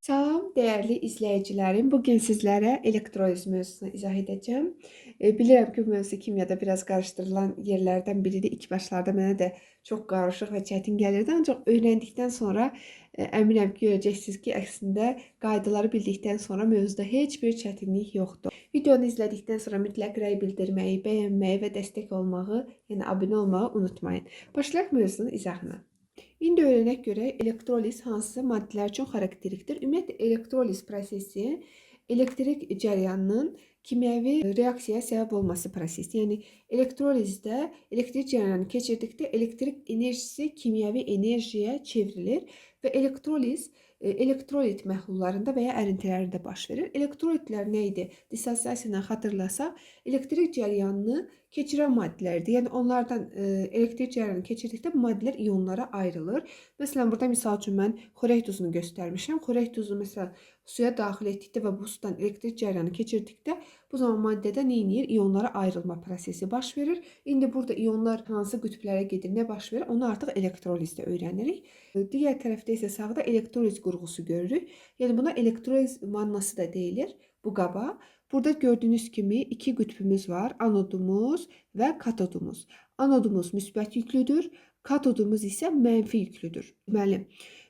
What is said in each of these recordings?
Salam, değerli izləyicilərim. Bugün sizlərə elektroliz mövzusunu izah edəcəm. Bilirəm ki, bu mövzu kimyada biraz qarışdırılan yerlərdən biridir. İlk başlarda mənə də çox qarışıq və çətin gəlirdi. Ancaq öyrəndikdən sonra əminəm ki, görəcəksiniz ki, əslində qaydaları bildikdən sonra mövzuda heç bir çətinlik yoxdur. Videonu izlədikdən sonra mütləq rəy bildirməyi, bəyənməyi və dəstək olmağı, yəni abunə olmağı unutmayın. Başlayaq mövzunun izahına. İndi öyrənək görək elektroliz hansı maddələr üçün xarakterikdir. Ümumiyyətlə elektroliz prosesi elektrik cərəyanının kimyəvi reaksiyaya səbəb olması prosesi. Yəni elektrolizdə elektrik cərəyanını keçirdikdə elektrik enerjisi kimyəvi enerjiyə çevrilir və elektroliz elektrolit məhlullarında və ya ərintilərində baş verir. Elektrolitlər nə idi? Dissosiasiya ilə xatırlasaq, elektrik cərəyanını keçirən maddələrdir. Yəni onlardan elektrik cərəyanını keçirdikdə bu maddələr iyonlara ayrılır. Məsələn, burada misal üçün mən xörək duzunu göstərmişəm. Xörək duzunu məsələn suya daxil etdikdə və bu sudan elektrik cərəyanı keçirdikdə bu zaman maddədə nə edir? İyonlara ayrılma prosesi baş verir. İndi burada iyonlar hansı qütblərə gedir, nə baş verir? Onu artıq elektrolizdə öyrənirik. Digər tərəfdə isə sağda elektroliz qurğusu görürük. Yəni buna elektroliz vannası da deyilir bu qaba. Burada gördüyünüz kimi iki qütbümüz var. Anodumuz və katodumuz. Anodumuz müsbət yüklüdür. Katodumuz isə mənfi yüklüdür. Deməli,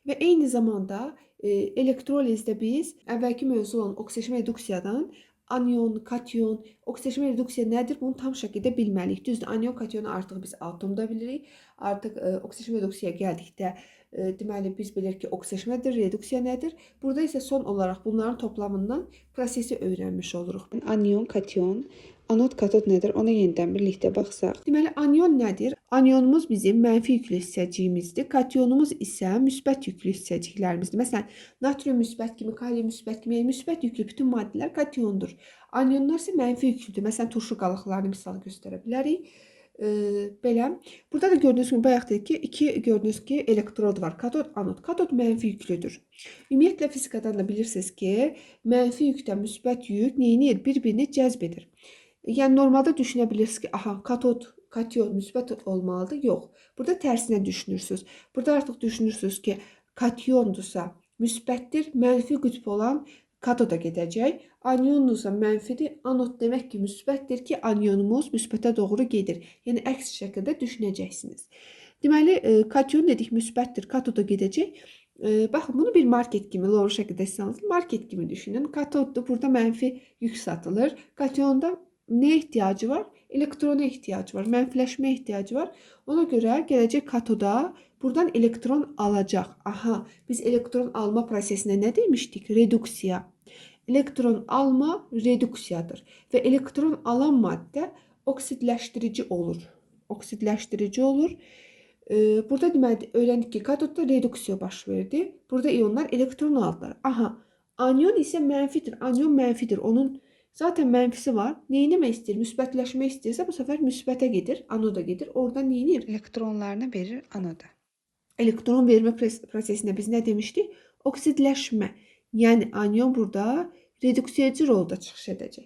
və eyni zamanda elektrolizdə biz əvvəlki mövzu olan oksidaşma reduksiyadan anion, kation, oksidaşma reduksiya nədir? Bunu tam şəkildə bilməliyik. Düzdür, anion, kationu artıq biz atomda bilirik. Artıq oksidaşma reduksiyaya gəldikdə deməli biz bilirik ki, oksidaşma nədir, reduksiya nədir? Burada isə son olaraq bunların toplamından prosesi öyrənmiş oluruq. Anion, kation, anod, katod nədir? Ona yenidən birlikdə baxsaq. Deməli, anion nədir? Anionumuz bizim mənfi yüklü hissəciyimizdir. Kationumuz isə müsbət yüklü hissəciklərimizdir. Məsələn, natrium müsbət kimi, kalium müsbət kimi, yəni müsbət yüklü bütün maddələr kationdur. Anionlar isə mənfi yüklüdür. Məsələn, turşu qalıqlarını misal göstərə bilərik. Belə. Burada da gördüyünüz kimi bayaq dedik ki, gördüyünüz ki, elektrod var. Katod, anod. Katod mənfi yüklüdür. Ümumiyyətlə fizikadan da bilirsiniz ki, mənfi yükdən müsbət yük neyinir? Bir-birini cəzb edir. Yəni normalda düşünə bilirsiniz ki, aha, katod, kation müsbət olmalıdır. Yox. Burada tərsinə düşünürsünüz. Burada artıq düşünürsünüz ki, katyondursa müsbətdir, mənfi qütb olan katoda gedəcək. Anionumuzsa mənfidir. Anod demək ki, müsbətdir ki, anionumuz müsbətə doğru gedir. Yəni əks şəkildə düşünəcəksiniz. Deməli, kation dedik müsbətdir, katoda gedəcək. Baxın, bunu bir market kimi, doğru şəkildə istəsəniz, market kimi düşünün. Katoddur, burada mənfi yük satılır. Kationda nə ehtiyacı var? Elektrona ehtiyacı var, mənfiləşmə ehtiyacı var. Ona görə gələcək katoda buradan elektron alacaq. Aha, biz elektron alma prosesinə nə demişdik? Reduksiya. Elektron alma reduksiyadır. Və elektron alan maddə oksidləşdirici olur. Oksidləşdirici olur. Burada deməli öyrəndik ki, katodda reduksiya baş verdi. Burada iyonlar elektron aldılar. Aha, anion isə mənfidir. Anion mənfidir. Onun zaten mənfisi var. Neyinəmək istəyir? Müsbətləşmək istəyirsə bu səfər müsbətə gedir, anoda gedir. Oradan neyinir? Elektronlarını verir anoda. Elektron vermə prosesində biz nə demişdik? Oksidləşmə. Yəni anion burada reduksiyacı rolda çıxış edəcək.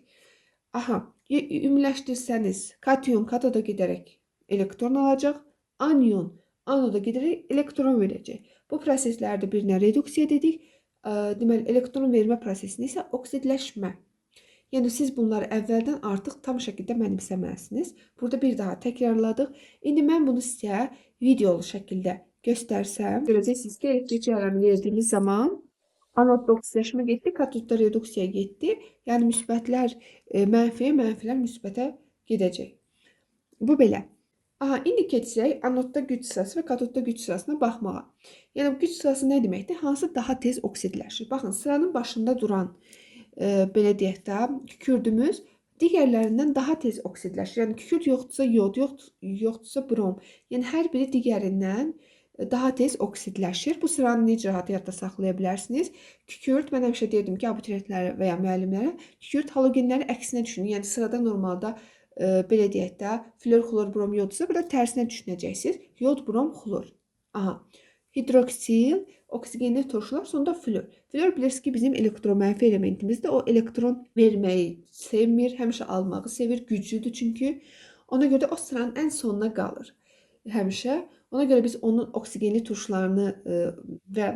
Aha, ümumiləşdirsəniz, kation katoda gedərək elektron alacaq, anion anoda gedərək elektron verəcək. Bu proseslərdə birinə reduksiya dedik. Deməli, elektron vermə prosesini isə oksidləşmə. Yəni siz bunları əvvəldən artıq tam şəkildə mənimsəməlisiniz. Burada bir daha təkrarladıq. İndi mən bunu sizə videolu şəkildə göstərsəm, görəcəksiniz ki, elektrik cərəyanı verdiyimiz zaman anodda oksidləşmə getdi, katodda reduksiya getdi. Yəni müsbətlər mənfiyə, mənfilər müsbətə gedəcək. Bu belə. Aha, indi keçsək anodda güc sırası və katodda güc sırasına baxmağa. Yəni güc sırası nə deməkdir? Hansı daha tez oksidləşir? Baxın, sıranın başında duran belə deyək də, kükürdümüz digərlərindən daha tez oksidləşir. Yəni kükürd yoxdursa yod, yoxdursa brom. Yəni hər biri digərindən daha tez oksidləşir. Bu sıranı necə rahat yadda saxlaya bilərsiniz? Kükürd, mən həmişə deyirdim ki, abituriyentlərə və ya müəllimlərə, kükürd halogenləri əksinə düşünün. Yəni sırada normalda belə deyək də, flor, xlor, brom, yodsa burada tərsinə düşünəcəksiniz. Yod, brom, xlor. Aha. Hidroksil, oksigenli turşular, sonunda flor. Flor bilirsiniz ki, bizim elektromənfi elementimizdir. O elektron verməyi sevmir, həmişə almağı sevir, güclüdür çünki. Ona görə də o sıranın ən sonuna qalır. Həmişə. Ona görə biz onun oksigenli turşlarını və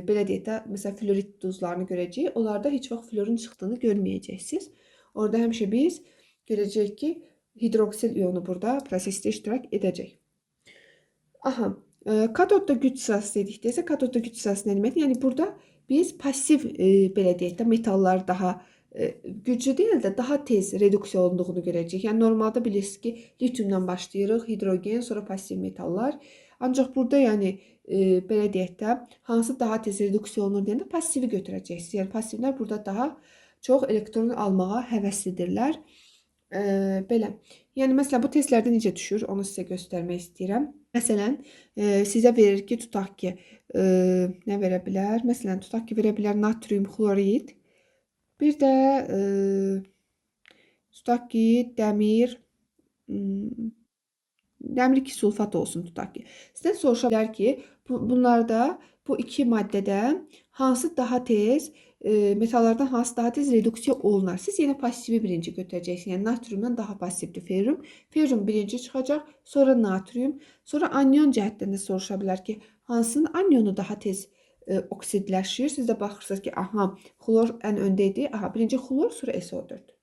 belə deyək də, məsələn, florid duzlarını görəcəyik. Onlarda heç vaxt florun çıxdığını görməyəcəksiniz. Orada həmişə biz görəcəyik ki, hidroksil ionu burada prosesdə iştirak edəcək. Aha, katodda güc sırası dedikdə isə katodda güc sırası nə deməkdir? Yəni burada biz pasiv belə deyək də metallar daha güclü deyil də daha tez reduksiya olunduğunu görəcəyik. Yəni normalda bilirsiniz ki, litiumdan başlayırıq, hidrogen, sonra pasiv metallar. Ancaq burada yəni belə deyək də hansı daha tez reduksiya olunur deyəndə pasivi götürəcəksiniz. Yəni passivlər burada daha çox elektron almağa həvəslidirlər. Belə. Yəni məsələn bu testlərdə necə düşür, onu sizə göstərmək istəyirəm. Məsələn, sizə verir ki, tutaq ki, nə verə bilər? Məsələn, tutaq ki, verə bilər natrium xlorid. Bir də tutaq ki, dəmir 2 sulfat olsun tutaq ki. Sizdən soruşa bilər ki, bunlarda bu iki maddədən hansı daha tez metallardan hansı daha tez reduksiya olunar? Siz yenə pasivi birinci götürəcəksiniz. Yəni natriumdan daha passivdir ferrum. Ferrum birinci çıxacaq, sonra natrium, sonra anion cəhətdən də soruşa bilər ki, hansının anionu daha tez oksidləşir? Siz də baxırsınız ki, aha, xlor ən öndə idi. Aha, birinci xlor, sonra SO4.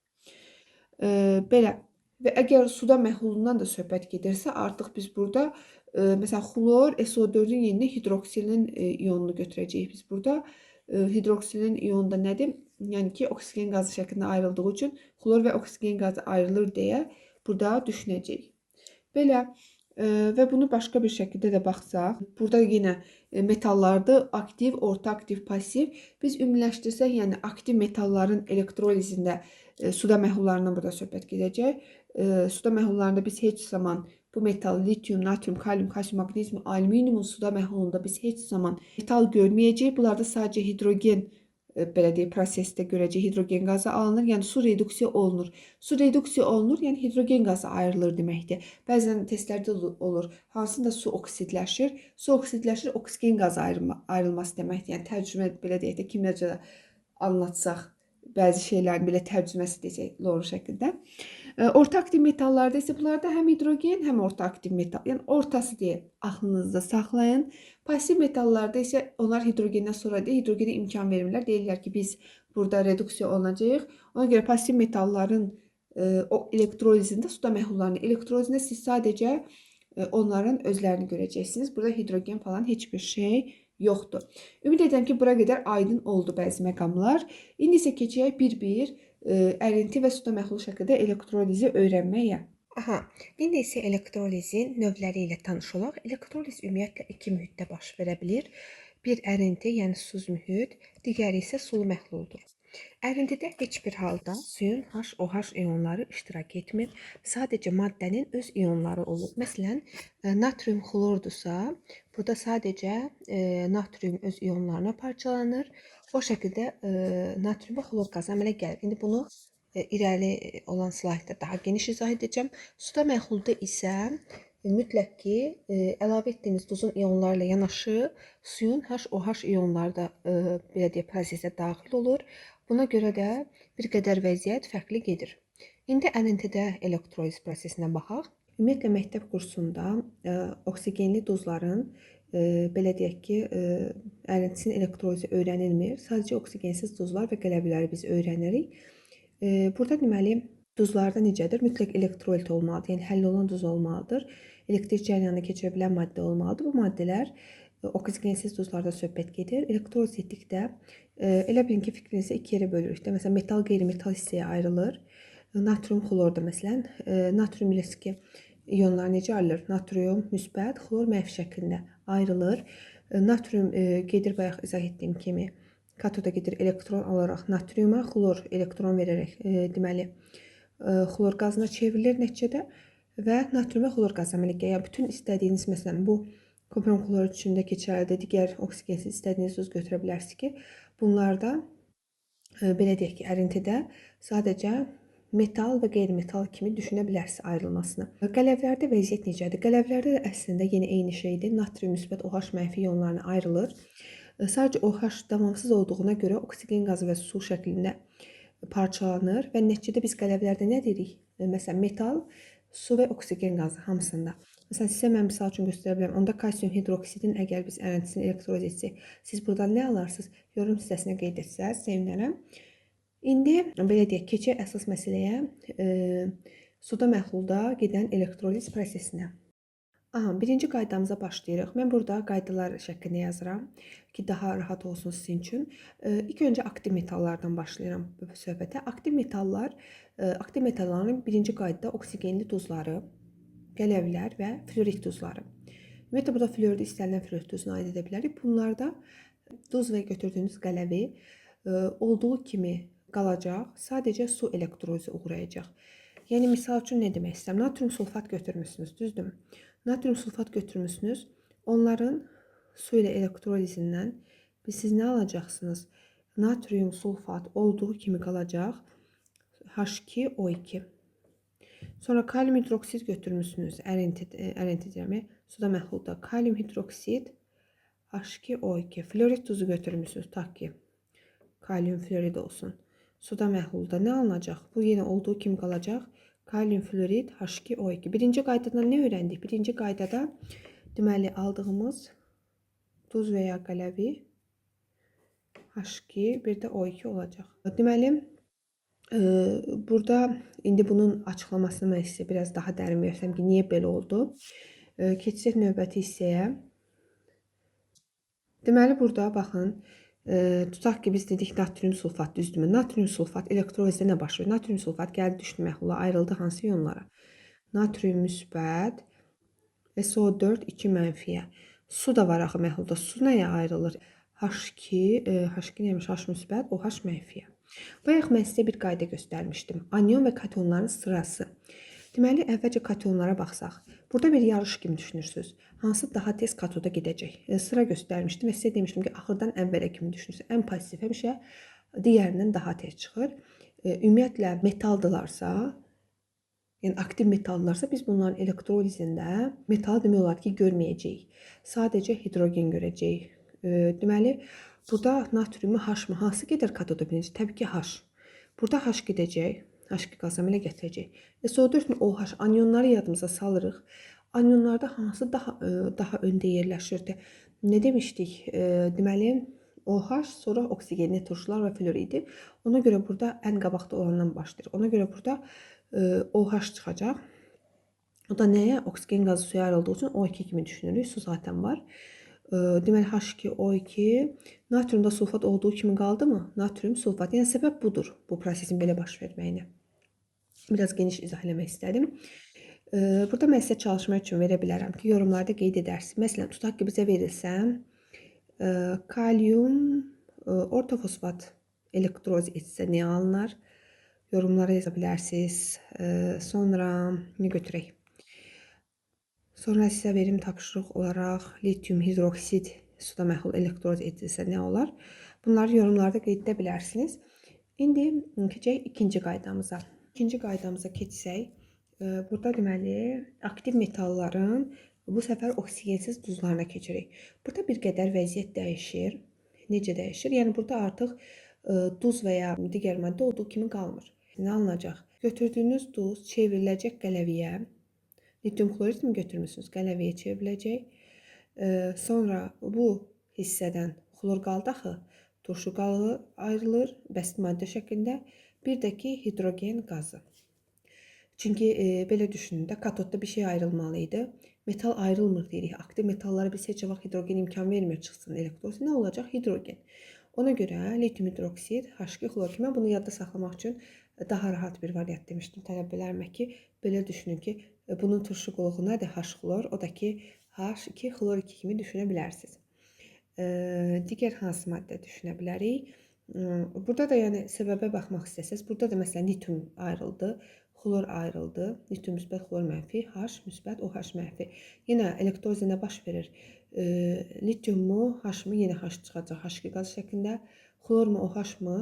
Belə. Və əgər suda məhlulundan da söhbət gedirsə, artıq biz burada məsələn xlor SO4-ün yerinə hidroksilin ionunu götürəcəyik biz burada. Hidroksilin ionu da nədir? Yəni ki, oksigen qazı şəklində ayrıldığı üçün xlor və oksigen qazı ayrılır deyə burada düşünəcəyik. Belə və bunu başqa bir şəkildə də baxsaq, burada yenə metallardır, aktiv, orta aktiv, pasiv. Biz ümumiləşdirsək, yəni aktiv metalların elektrolizində suda məhlullarından burada söhbət gedəcək. Suda məhlullarında biz heç zaman bu metal, litium, natrium, kalium, kalsium, maqnezium, alüminiumun suda məhlulunda biz heç zaman metal görməyəcəyik. Bunlarda sadəcə hidrogen belə deyək, prosesdə görəcək hidrogen qazı alınır. Yəni su reduksiya olunur. Su reduksiya olunur, yəni hidrogen qazı ayrılır deməkdir. Bəzən testlərdə olur. Hansında su oksidləşir? Su oksidləşir, oksigen qazı ayrılması deməkdir. Yəni tərcümə belə deyək də kimyacada anlatsaq, bəzi şeylərin belə tərcüməsi deyəcək loru şəkildə. Orta aktiv metallarda isə bunlarda həm hidrogen, həm orta aktiv metal. Yəni ortası deyə aklınızda saxlayın. Pasiv metallarda isə onlar hidrogendən sonra deyil, hidrogenə imkan verirlər. Deyirlər ki, biz burada reduksiya olunacağıq. Ona görə pasiv metalların o elektrolizində, suda məhlullarının elektrolizində siz sadəcə onların özlərini görəcəksiniz. Burada hidrogen falan heç bir şey yoxdur. Ümid edirəm ki, bura qədər aydın oldu bəzi məqamlar. İndi isə keçək bir-bir ərinti və suda məhlul şəkildə elektrolizi öyrənməyə. Aha, indi isə elektrolizin növləri ilə tanış olaq. Elektroliz ümumiyyətlə iki mühitdə baş verə bilir. Bir ərinti, yəni susuz mühit, digəri isə sulu məhluldur. Ərintidə heç bir halda suyun HOH ionları iştirak etmir. Sadəcə maddənin öz ionları olur. Məsələn, natrium xlordursa, burada sadəcə natrium öz ionlarına parçalanır. O şəkildə natrium və xlor qazı əmələ gəlir. İndi bunu irəli olan slaytda daha geniş izah edəcəm. Suda məhlulda isə mütləq ki, əlavə etdiyiniz duzun ionlarla yanaşı suyun HOH ionları da belə deyək, prosesə daxil olur. Buna görə də bir qədər vəziyyət fərqli gedir. İndi ərintidə elektroliz prosesinə baxaq. Ümumiyyətlə məktəb kursunda oksigenli duzların belə deyək ki, ərintisinin elektrolizi öyrənilmir. Sadəcə oksigensiz duzlar və qələvələri biz öyrənirik. Burada deməli duzlarda necədir? Mütləq elektrolit olmalıdır. Yəni həll olan duz olmalıdır. Elektrik cərəyanını keçirə bilən maddə olmalıdır. Bu maddələr oksigensiz duzlarda söhbət gedir. Elektroliz etdikdə elə bilin ki, fikrinizi iki yerə bölürük də. Məsələn, metal, qeyri-metal hissəyə ayrılır. Natrium, xlorda məsələn, natrium bilirsiniz ki, ionlar necə ayrılır? Natrium müsbət, xlor mənfi şəklində ayrılır. Natrium gedir bayaq izah etdiyim kimi katoda gedir elektron alaraq natriuma, xlor elektron verərək deməli xlor qazına çevrilir nəticədə və natrium və xlor qazı əmələ gəlir. Yəni bütün istədiyiniz məsələn bu kupron xlorid üçün də keçərlidir. Digər oksigensiz istədiyiniz duz götürə bilərsiniz ki, bunlarda belə deyək ki, ərintidə sadəcə metal və qeyri-metal kimi düşünə bilərsiniz ayrılmasını. Qələvlərdə vəziyyət necədir? Qələvlərdə də əslində yenə eyni şeydir. Natrium müsbət OH mənfi ionlarına ayrılır. Sadəcə OH davamsız olduğuna görə oksigen qazı və su şəklində parçalanır və nəticədə biz qələvlərdə nə deyirik? Məsələn, metal, su və oksigen qazı hamısında. Məsələn, sizə mən misal üçün göstərə bilərəm. Onda kalsium hidroksidin əgər biz ərintisini elektroliz etsək, siz buradan nə alarsınız? Yorum hissəsinə qeyd etsəz, sevinərəm. İndi belə deyək, keçək əsas məsələyə, suda məhlulda gedən elektroliz prosesinə. Birinci qaydamıza başlayırıq. Mən burada qaydalar şəklində yazıram ki, daha rahat olsun sizin üçün. İlk öncə aktiv metallardan başlayıram bu söhbətə. Aktiv metalların birinci qaydada oksigenli duzları, qələvlər və fluorid duzları. Ümumiyyətlə, burada fluoridi istənilən fluorid duzuna aid edə bilərik. Bunlarda duz və götürdüyünüz qələvi olduğu kimi qalacaq, sadəcə su elektrolizi uğrayacaq. Yəni, misal üçün nə demək istəyirəm? Natrium sulfat götürmüsünüz, düzdür? Natrium sulfat götürmüsünüz. Onların su ilə elektrolizindən siz nə alacaqsınız? Natrium sulfat olduğu kimi qalacaq. H2O2. Sonra kalium hidroksid götürmüsünüz. Ərinti deyirəm, suda məhlulda. Kalium hidroksid H2O2. Fluorid duzu götürmüsünüz. Tak ki, kalium fluorid olsun. Suda məhlulda nə alınacaq? Bu yenə olduğu kimi qalacaq. Kalium fluorid H2O2. Birinci qaydadan nə öyrəndik? Birinci qaydada deməli aldığımız duz və ya qələvi H2, bir də O2 olacaq. Deməli, burada indi bunun açıqlamasını mən sizə biraz daha dərin versəm ki, niyə belə oldu? Keçsək növbəti hissəyə. Deməli, burada baxın, tutaq ki, biz dedik natrium sulfat, düzdürmü? Natrium sulfat elektrolizdə nə baş verir? Natrium sulfat gəldi, düşdü məhlula, ayrıldı hansı iyonlara? Natrium müsbət, SO4 2 mənfiyə. Su da var axı məhlulda. Su nəyə ayrılır? H2 neymiş? H müsbət, OH mənfiyə. Bayaq mən sizə bir qayda göstərmişdim. Anion və kationların sırası. Deməli, əvvəlcə kationlara baxsaq. Burada bir yarış kimi düşünürsünüz. Hansı daha tez katoda gedəcək? Sıra göstərmişdim və sizə demişdim ki, axırdan əvvələ kimi düşünürsünüz. Ən pasiv həmişə digərindən daha tez çıxır. Ümumiyyətlə, metaldılarsa, yəni aktiv metallarsa, biz bunların elektrolizində metalı demək olar ki, görməyəcəyik. Sadəcə hidrogen görəcəyik. Deməli, burada natriumu H mı? Hansı gedər katoda birinci? Təbii ki, H. Burada H gedəcək. H2 qazam elə gətirəcək. SO4 OH anionları yadımıza salırıq. Anionlarda hansı daha öndə yerləşirdi? Nə demişdik? Deməli, OH, sonra oksigenli turşular və fluoridi. Ona görə burada ən qabaqda olandan başlayır. Ona görə burada OH çıxacaq. O da nəyə? Oksigen qazı suya ayrıldığı üçün O2 kimi düşünürük. Su zaten var. Deməli, H2O2 natriumda sulfat olduğu kimi qaldı mı? Natrium sulfat. Yəni, səbəb budur bu prosesin belə baş verməyinə. Biraz geniş izah eləmək istədim. Burada mən sizə çalışma üçün verə bilərəm ki, yorumlarda qeyd edərsiniz. Məsələn, tutaq ki, bizə verilsə, kalium ortofosfat elektroz etsə nə alınır? Yorumlara yaza bilərsiniz. Sonra nə götürək? Sonra sizə verim tapşırıq olaraq litium hidroksid suda məhlul elektroz edilsə nə olar? Bunları yorumlarda qeyd edə bilərsiniz. İndi keçək ikinci qaydamıza. İkinci qaydamıza keçsək, burada deməli aktiv metalların bu səfər oksigensiz duzlarına keçirik. Burada bir qədər vəziyyət dəyişir. Necə dəyişir? Yəni burada artıq duz və ya digər maddə olduğu kimi qalmır. Nə alınacaq? Götürdüyünüz duz çevriləcək qələviyə. Litium klorid mi götürmüsünüz? Qələviyə çevriləcək. Sonra bu hissədən xlor qaldı axı, turşu qalığı ayrılır bəsit maddə şəklində. Bir də ki, hidrogen qazı. Çünki belə düşünün də, katodda bir şey ayrılmalı idi. Metal ayrılmır deyirik. Aktiv metallara biz heç vaxt hidrogen imkan vermir çıxsın elektroz. Nə olacaq? Hidrogen. Ona görə litium hidroksid, H2 xlor kimi bunu yadda saxlamaq üçün daha rahat bir variant demişdim tələbələrmə ki, belə düşünün ki, bunun turşu qoluğu nədir? H-xlor, o da ki, H2 xlor 2 kimi düşünə bilərsiniz. Digər hansı maddə düşünə bilərik? Burada da yəni səbəbə baxmaq istəsəz, burada da məsələn litium ayrıldı, xlor ayrıldı, litium müsbət, xlor mənfi, H müsbət, OH mənfi. Yenə elektrozda nə baş verir? Litiummu, H-mı yenə H çıxacaq H2 qaz şəklində, xlormu, OH-mı?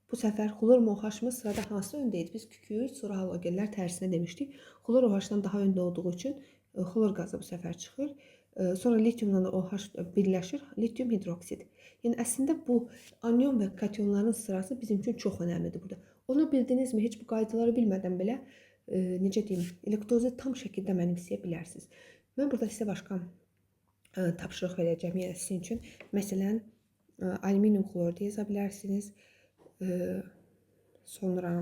Bu səfər xlor mu, OH-mı sırada hansı öndə idi? Biz kükürt, sonra halogenlər tərsinə demişdik. Xlor OH-dan daha öndə olduğu üçün xlor qazı bu səfər çıxır. Sonra litiumla da OH birləşir, litium hidroksid. Yəni əslində bu anion və kationların sırası bizim üçün çox önəmlidir burada. Onu bildinizmi? Heç bu qaydaları bilmədən belə necə deyim, elektrozu tam şəkildə mənimsəyə bilərsiniz. Mən burada sizə başqa tapşırıq verəcəm, yəni sizin üçün. Məsələn, alüminium xlordu yaza bilərsiniz. Sonra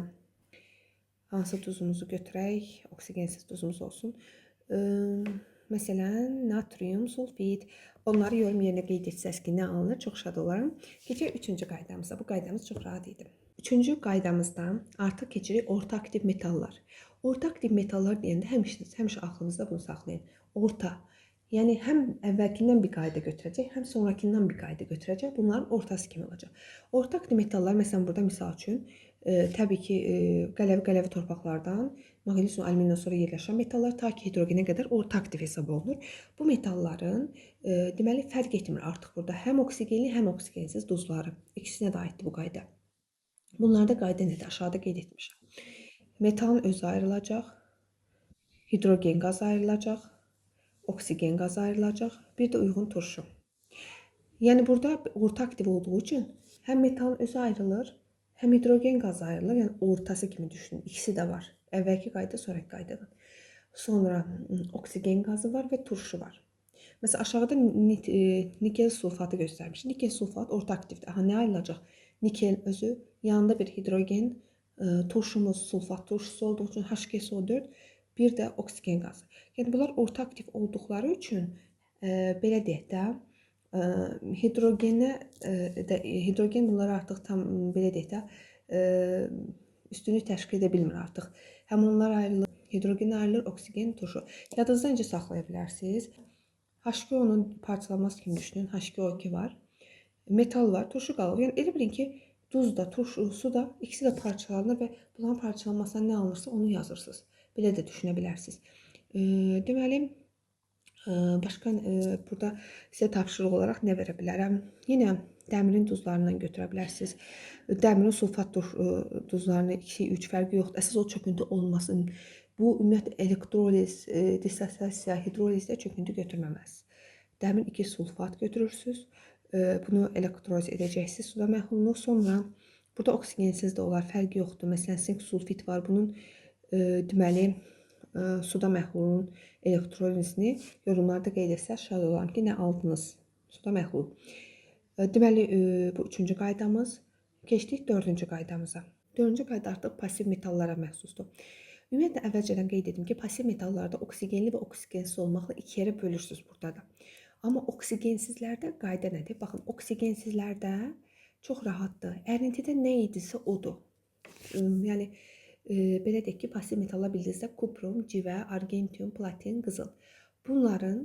hansı duzumuzu götürək, oksigensiz duzumuz olsun. Məsələn, natrium sulfid. Onları yorum yerinə qeyd etsəz ki, nə alınır, çox şad olaram. Keçək üçüncü qaydamıza. Bu qaydamız çox rahat idi. Üçüncü qaydamızda artıq keçirik orta aktiv metallar. Orta aktiv metallar deyəndə həmişə aklınızda bunu saxlayın. Orta. Yəni həm əvvəlkindən bir qayda götürəcək, həm sonrakindən bir qayda götürəcək. Bunların ortası kimi olacaq. Orta aktiv metallar, məsələn, burada misal üçün, təbii ki, qələvi torpaqlardan maqnisium, alüminiumdan sonra yerləşən metallar ta ki hidrogenə qədər orta aktiv hesab olunur. Bu metalların deməli fərq etmir artıq burada həm oksigenli, həm oksigensiz duzları. İkisinə də aiddir bu qayda. Bunlarda qayda nədir? Aşağıda qeyd etmişəm. Metalın özü ayrılacaq, hidrogen qazı ayrılacaq, oksigen qazı ayrılacaq, bir də uyğun turşu. Yəni burada orta aktiv olduğu üçün həm metalın özü ayrılır, həm hidrogen qazı ayrılır. Yəni ortası kimi düşünün. İkisi də var. Əvvəlki qayda, sonraki qaydadan. Sonra oksigen qazı var və turşu var. Məsələn, aşağıda nikel sulfatı göstərmiş. Nikel sulfat orta aktivdir. Aha, nə ayrılacaq? Nikelin özü, yanında bir hidrogen, turşumuz sulfat turşusu olduğu üçün H2SO4, bir də oksigen qazı. Yəni bunlar orta aktiv olduqları üçün belə deyək də, hidrogen bunları artıq tam belə deyək də üstünlük təşkil edə bilmir artıq. Həm onlar ayrılır, hidrogen ayrılır, oksigen, turşu. Yadınızda necə saxlaya bilərsiniz? H2O-nun parçalanması kimi düşünün. H2O2 var. Metal var, turşu qalır. Yəni elə bilin ki, duz da, turşu, su da ikisi də parçalanır və bunların parçalanmasından nə alınırsa onu yazırsınız. Belə də düşünə bilərsiniz. Deməli, başqa burada sizə tapşırıq olaraq nə verə bilərəm? Yenə dəmirin duzlarından götürə bilərsiniz. Dəmirin sulfat duzlarını 2-3 fərqi yoxdur. Əsas o çöküntü olmasın. Bu ümumiyyətlə elektroliz, dissosiasiya, hidrolizdə çöküntü götürməməz. Dəmir 2 sulfat götürürsünüz. Bunu elektroliz edəcəksiniz suda məhlulunu. Sonra burada oksigensiz də olar, fərqi yoxdur. Məsələn, sink sulfit var. Bunun deməli suda məhlulun elektrolizini yorumlarda qeyd etsəz, şad olarım ki, nə aldınız suda məhlul. Deməli, bu üçüncü qaydamız. Keçdik dördüncü qaydamıza. Dördüncü qayda artıq pasiv metallara məxsusdur. Ümumiyyətlə, əvvəlcədən qeyd etdim ki, pasiv metallarda oksigenli və oksigensiz olmaqla iki yerə bölürsünüz burada da. Amma oksigensizlərdə qayda nədir? Baxın, oksigensizlərdə çox rahatdır. Ərintidə nə idisə odur. Yəni, belə deyək ki, pasiv metallar bildiyinizdə kuprum, civə, argentium, platin, qızıl. Bunların,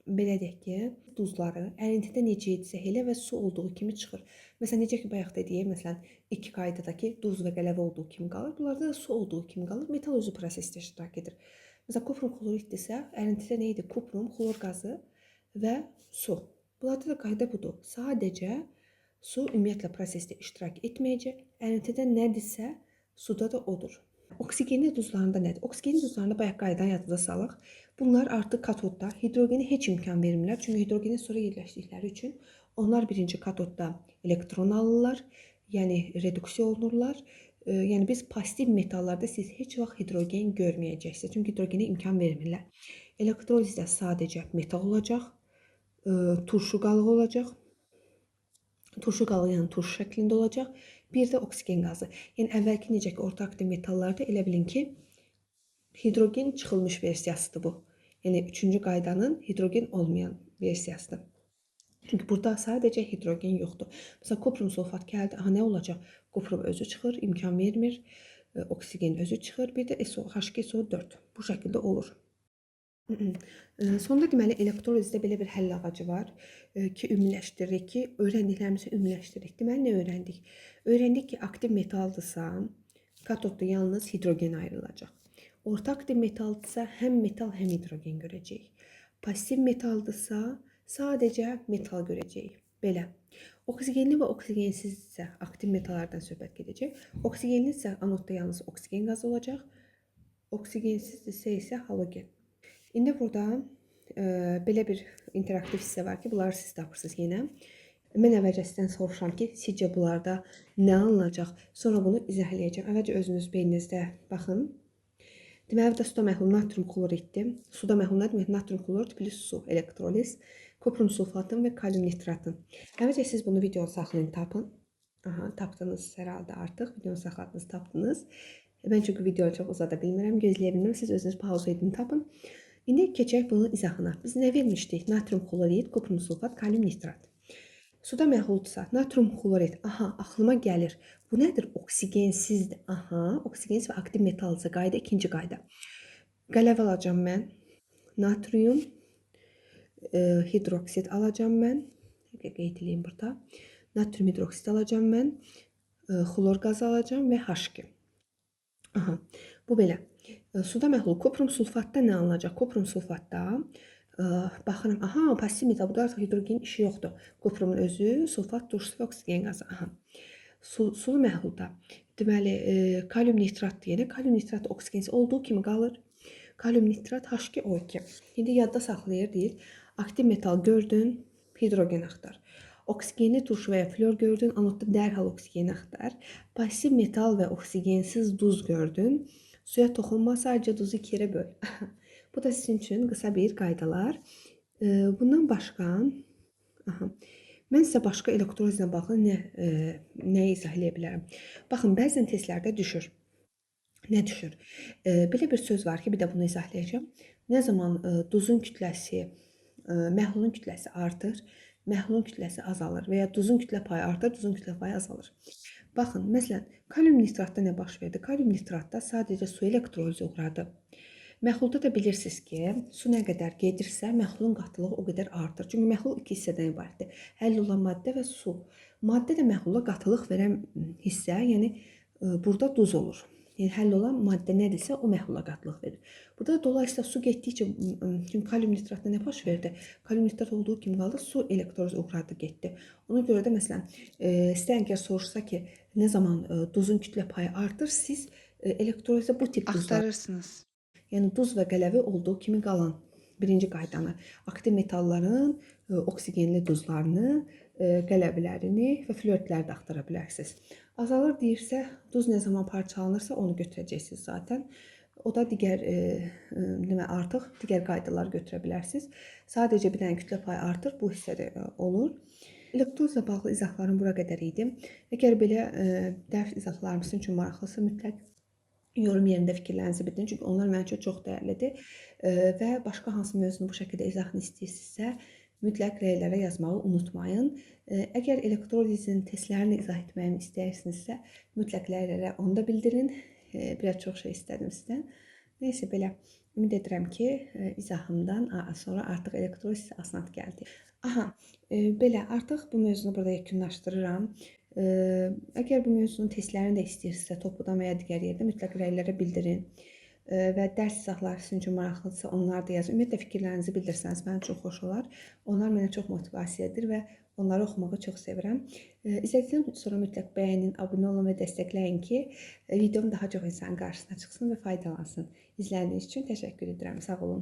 belə deyək ki, duzları ərintidə necə idisə elə və su olduğu kimi çıxır. Məsələn, necə ki, bayaq dediyim, məsələn, iki qaydadakı duz və qələvə olduğu kimi qalır. Bunlarda da su olduğu kimi qalır. Metal özü prosesdə iştirak edir. Məsələn, kuprum xloriddirsə, ərintidə nə idi? Kuprum, xlor qazı və su. Bunlarda da qayda budur. Sadəcə su ümumiyyətlə prosesdə iştirak etməyəcək. Ərintidə nədirsə, suda da odur. Oksigenli duzlarında nədir? Oksigenli duzlarında bayaq qaydadan yadınıza salaq. Bunlar artıq katodda hidrogeni heç imkan vermirlər. Çünki hidrogeni sonra yerləşdikləri üçün onlar birinci katodda elektron alırlar. Yəni reduksiya olunurlar. Yəni biz pasiv metallarda siz heç vaxt hidrogen görməyəcəksiniz. Çünki hidrogenə imkan vermirlər. Elektrolizdə sadəcə metal olacaq. Turşu qalığı olacaq. Turşu qalığı yəni turşu şəklində olacaq. Bir də oksigen qazı. Yəni əvvəlki necə ki, orta aktiv metallarda elə bilin ki, hidrogen çıxılmış versiyasıdır bu. Yəni üçüncü qaydanın hidrogen olmayan versiyasıdır. Çünki burada sadəcə hidrogen yoxdur. Məsələn, kuprum sulfat gəldi. Aha, nə olacaq? Kuprum özü çıxır, imkan vermir. Oksigen özü çıxır. Bir də H2SO4. Bu şəkildə olur. Sonda deməli elektrolizdə belə bir həll ağacı var ki, ümumiləşdiririk ki, öyrəndiklərimizi ümumiləşdiririk. Deməli, nə öyrəndik? Öyrəndik ki, aktiv metaldırsa, katodda yalnız hidrogen ayrılacaq. Orta aktiv metaldırsa, həm metal, həm hidrogen görəcəyik. Pasiv metaldırsa, sadəcə metal görəcəyik. Belə. Oksigenli və oksigensizsə aktiv metallardan söhbət gedəcək. Oksigenli isə anodda yalnız oksigen qazı olacaq. Oksigensizdirsə isə halogen. İndi burada belə bir interaktiv hissə var ki, bunları siz tapırsınız yenə. Mən əvvəlcə sizdən soruşuram ki, sizcə bunlarda nə alınacaq? Sonra bunu izah eləyəcəm. Əvvəlcə özünüz beyninizdə baxın. Deməli, burada suda məhlul natrium kloriddir. Suda məhlul nə demək? Natrium klorid plus su, elektroliz, kuprum sulfatın və kalium nitratın. Əvvəlcə siz bunu videonu saxlayın, tapın. Aha, tapdınız hər halda artıq. Videonu saxladınız, tapdınız. Mən çünki videonu çox uzada bilmirəm, gözləyə bilmirəm. Siz özünüz pauza edin, tapın. İndi keçək bunun izahına. Biz nə vermişdik? Natrium klorid, kuprum sulfat, kalium nitrat. Suda məhluldusa, natrium klorid. Aha, axlıma gəlir. Bu nədir? Oksigensizdir. Aha, oksigensiz və aktiv metallıca qayda, ikinci qayda. Qələvə alacağım mən. Natrium hidroksid alacağım mən. Qeyd edeyim burada. Natrium hidroksid alacağım mən. Xlor qazı alacağım və H2. Aha, bu belə. Suda məhlul kuprum sulfatda nə alınacaq? Kuprum sulfatda baxıram. Aha, pasiv metal. Burada artıq hidrogen işi yoxdur. Kuprumun özü, sulfat turşusu və oksigen qazı. Aha. Sulu məhlulda deməli kalium nitrat deyəndə kalium nitrat oksigensiz olduğu kimi qalır. Kalium nitrat H2O2. İndi yadda saxlayır deyir. Aktiv metal gördün, hidrogen axtar. Oksigenli turşu və ya flor gördün, anodda dərhal oksigeni axtar. Pasiv metal və oksigensiz duz gördün. Suya toxunma, sadəcə duzu 2 yerə böl. Bu da sizin üçün qısa bir qaydalar. Bundan başqa, mən sizə başqa elektrolizlə bağlı nə izah edə bilərəm? Baxın, bəzən testlərdə düşür. Nə düşür? Belə bir söz var ki, bir də bunu izahlayacağım. Nə zaman duzun kütləsi, məhlulun kütləsi artır, məhlulun kütləsi azalır və ya duzun kütlə payı artır, duzun kütlə payı azalır. Baxın, məsələn, kalium nitratda nə baş verdi? Kalium nitratda sadəcə su elektrolizi uğradı. Məhlulda da bilirsiniz ki, su nə qədər gedirsə, məhlulun qatılığı o qədər artır. Çünki məhlul iki hissədən ibarətdir. Həll olan maddə və su. Maddə də məhlula qatılıq verən hissə, yəni burada duz olur. Yəni həll olan maddə nədirsə, o məhlula qatılıq verir. Burada da dolayısıyla su getdikcə, çünki kalium nitratda nə baş verdi? Kalium nitrat olduğu kimi qaldı, su elektroliz uğradı, getdi. Ona görə də məsələn, sizdən əgər soruşsa ki, nə zaman duzun kütlə payı artır, siz elektrolizdə bu tip duzlar Axtarırsınız. yəni duz və qələvi olduğu kimi qalan birinci qaydanı, aktiv metalların oksigenli duzlarını, qələvilərini və flortləri də axtara bilərsiniz. Azalır deyirsə, duz nə zaman parçalanırsa onu götürəcəksiniz zaten. O da digər artıq digər qaydalar götürə bilərsiniz. Sadəcə bir dənə kütlə payı artır, bu hissədə olur. Elektrolizlə bağlı izahlarım bura qədər idi. Əgər belə dərs izahlarımız üçün maraqlısı, mütləq yorum yerində fikirlərinizi bildirin. Çünki onlar mənim üçün çox dəyərlidir. Və başqa hansı mövzunu bu şəkildə izahını istəyirsinizsə, mütləq rəylərə yazmağı unutmayın. Əgər elektrolizin testlərini izah etməyimi istəyirsinizsə, mütləq rəylərə onu da bildirin. Biraz çox şey istədim sizdən. Neysə, belə ümid edirəm ki, izahımdan sonra artıq elektroliz asanat gəldi. Aha, belə artıq bu mövzunu burada yekunlaşdırıram. Əgər bu mövzunun testlərini də istəyirsinizsə, topludan və ya digər yerdə mütləq rəylərə bildirin. Və dərs izahları sizin üçün maraqlıdırsa, onlar da yazın. Ümumiyyətlə fikirlərinizi bildirsəniz mənə çox xoş olar. Onlar mənə çox motivasiya edir və onları oxumağı çox sevirəm. İzlədikdən sonra mütləq bəyənin, abunə olun və dəstəkləyin ki, videom daha çox insanın qarşısına çıxsın və faydalansın. İzlədiyiniz üçün təşəkkür edirəm. Sağ olun.